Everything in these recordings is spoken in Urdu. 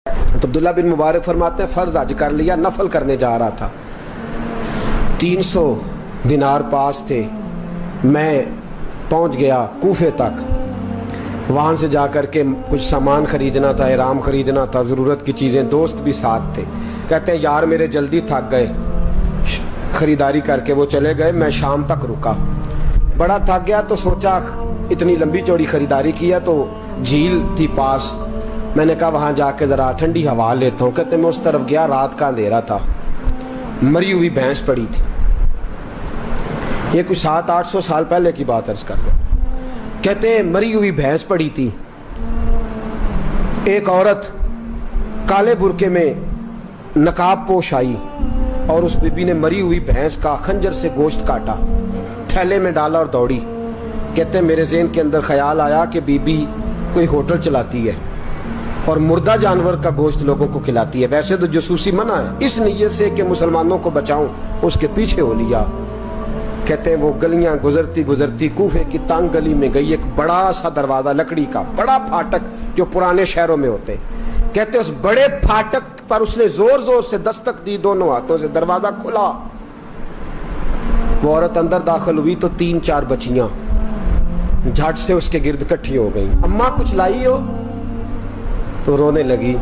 تو عبداللہ بن مبارک فرماتے ہیں فرض حج کر لیا، نفل کرنے جا رہا تھا، 300 دینار پاس تھے، میں پہنچ گیا کوفے تک، وہاں سے جا کر کے کچھ سامان خریدنا تھا، احرام خریدنا تھا، ضرورت کی چیزیں، دوست بھی ساتھ تھے، کہتے ہیں یار میرے جلدی تھک گئے، خریداری کر کے وہ چلے گئے، میں شام تک رکا، بڑا تھک گیا تو سوچا اتنی لمبی چوڑی خریداری کی ہے تو جھیل تھی پاس، میں نے کہا وہاں جا کے ذرا ٹھنڈی ہوا لیتا ہوں، کہتے ہیں میں اس طرف گیا، رات کا اندھیرا تھا، مری ہوئی بھینس پڑی تھی، یہ کچھ 700-800 سال پہلے کی بات عرض کر رہا ہوں، کہتے ہیں مری ہوئی بھینس پڑی تھی، ایک عورت کالے برقعے میں نقاب پوش آئی اور اس بی بی نے مری ہوئی بھینس کا خنجر سے گوشت کاٹا، تھیلے میں ڈالا اور دوڑی، کہتے ہیں میرے ذہن کے اندر خیال آیا کہ بی بی کوئی ہوٹل چلاتی ہے اور مردہ جانور کا گوشت لوگوں کو کھلاتی ہے، ویسے تو جاسوسی منع ہے، اس نیت سے کہ مسلمانوں کو بچاؤں اس کے پیچھے ہو لیا، کہتے ہیں وہ گلیاں گزرتی گزرتی کوفے کی تنگ گلی میں گئی، ایک بڑا سا دروازہ لکڑی کا، بڑا پھاٹک جو پرانے شہروں میں ہوتے، کہتے ہیں اس بڑے پھاٹک پر اس نے زور زور سے دستک دی، دونوں ہاتھوں سے دروازہ کھلا، وہ عورت اندر داخل ہوئی تو 3-4 بچیاں جھٹ سے اس کے گرد اکٹھی ہو گئیں، اماں کچھ لائی ہو؟ تو رونے لگی،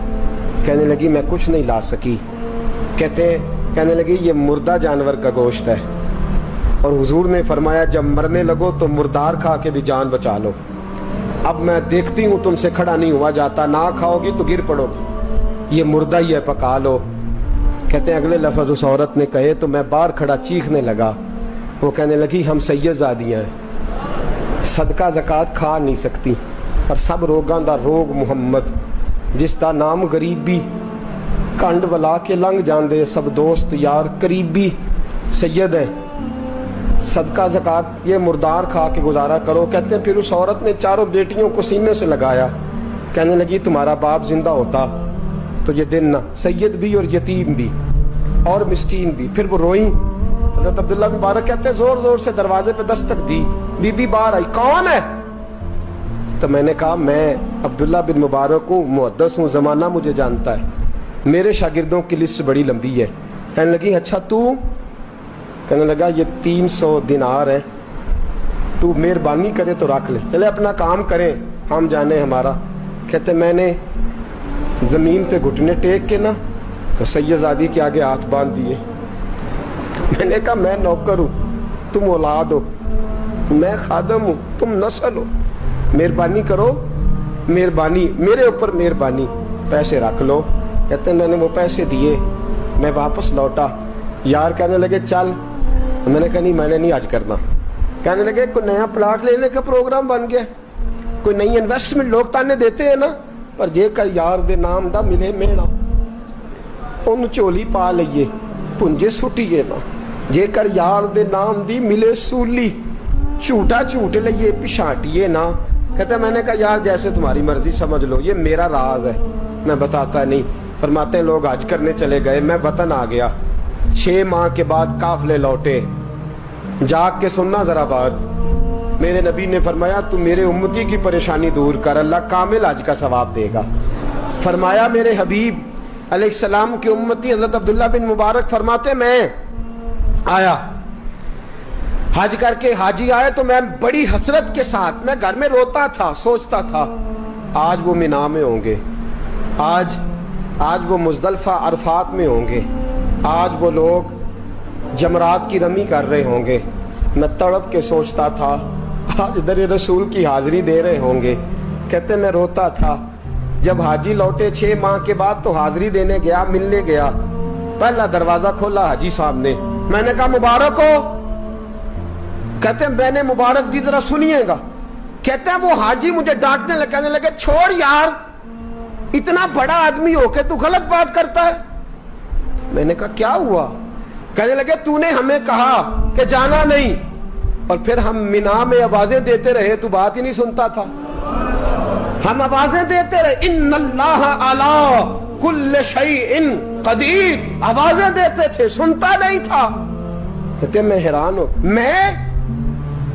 کہنے لگی میں کچھ نہیں لا سکی، کہنے لگی یہ مردہ جانور کا گوشت ہے، اور حضور نے فرمایا جب مرنے لگو تو مردار کھا کے بھی جان بچا لو، اب میں دیکھتی ہوں تم سے کھڑا نہیں ہوا جاتا، نہ کھاؤ گی تو گر پڑو گی، یہ مردہ ہی ہے پکا لو، کہتے ہیں اگلے لفظ اس عورت نے کہے تو میں باہر کھڑا چیخنے لگا، وہ کہنے لگی ہم سید زادیاں ہیں، صدقہ زکات کھا نہیں سکتی، پر سب روگاں دا روگ محمد، جس دا نام غریبی، کنڈ ولا کے لنگ جان دے سب دوست یار قریبی، سید ہیں، صدقہ زکات یہ مردار کھا کے گزارا کرو، کہتے ہیں پھر اس عورت نے 4 بیٹیوں کو سینے سے لگایا، کہنے لگی تمہارا باپ زندہ ہوتا تو یہ دن نہ، سید بھی اور یتیم بھی اور مسکین بھی، پھر وہ روئیں، حضرت عبداللہ بن مبارک کہتے ہیں زور زور سے دروازے پہ دستک دی، بی بی باہر آئی، کون ہے؟ تو میں نے کہا میں عبداللہ بن مبارک ہوں، محدث ہوں، زمانہ مجھے جانتا ہے، میرے شاگردوں کی لسٹ بڑی لمبی ہے، کہنے لگی اچھا تو؟ کہنے لگا یہ 300 دینار ہیں، تو مہربانی کرے تو رکھ لے، چلے اپنا کام کریں ہم جانے ہمارا، کہتے میں نے زمین پہ گھٹنے ٹیک کے نا تو سید زادی کے آگے ہاتھ باندھ دیے، میں نے کہا میں نوکر ہوں تم اولاد ہو، میں خادم ہوں تم نسل ہو، مہربانی کرو، مہربانی میرے اوپر مہربانی، پیسے رکھ لو، کہتے ہیں میں نے وہ پیسے دیے، میں واپس لوٹا، یار کہنے لگے چل، میں نے کہا نہیں میں نے نہیں حج کرنا، کہنے لگے کوئی نیا پلاٹ لینے کا پروگرام بن گیا، کوئی نئی انویسٹمنٹ، لوگ تانے دیتے ہیں نا، پر جے کر یار دے نام دا ملے میڑا، ان چولی پا لئیے پنجے سٹیے نا، جے کر یار دے نام دی ملے سولی، چھوٹا چھوٹ لئیے پشانٹیے نا، کہتا ہے میں نے کہا یار جیسے تمہاری مرضی سمجھ لو، یہ میرا راز ہے میں بتاتا نہیں، فرماتے ہیں لوگ حج کرنے چلے گئے، میں وطن آ گیا، 6 ماہ کے بعد قافلے لوٹے، جاگ کے سننا ذرا بات، میرے نبی نے فرمایا تو میرے امتی کی پریشانی دور کر، اللہ کامل حج کا ثواب دے گا، فرمایا میرے حبیب علیہ السلام کی امتی حضرت عبداللہ بن مبارک فرماتے میں آیا حج کر کے، حاجی آئے تو میں بڑی حسرت کے ساتھ، میں گھر میں روتا تھا، سوچتا تھا آج وہ مینا میں ہوں گے، آج وہ مزدلفہ عرفات میں ہوں گے، آج وہ لوگ جمرات کی رمی کر رہے ہوں گے، میں تڑپ کے سوچتا تھا آج در رسول کی حاضری دے رہے ہوں گے، کہتے میں روتا تھا، جب حاجی لوٹے 6 ماہ کے بعد تو حاضری دینے گیا، ملنے گیا، پہلا دروازہ کھولا حاجی صاحب نے، میں نے کہا مبارک ہو، کہتے ہیں میں نے مبارک دی ذرا سنیے گا، کہتے ہیں وہ حاجی مجھے ڈانٹنے لگے، کہنے لگے چھوڑ یار اتنا بڑا آدمی ہو کے تو غلط بات کرتا ہے، میں نے کہا کیا ہوا؟ کہنے لگے تو نے ہمیں کہا کہ جانا نہیں، اور پھر ہم مینا میں آوازیں دیتے رہے تو بات ہی نہیں سنتا تھا، ہم آوازیں دیتے رہے ان اللہ علی کل شیء قدیر، آوازیں دیتے تھے، سنتا نہیں تھا، کہتے میں حیران ہوں،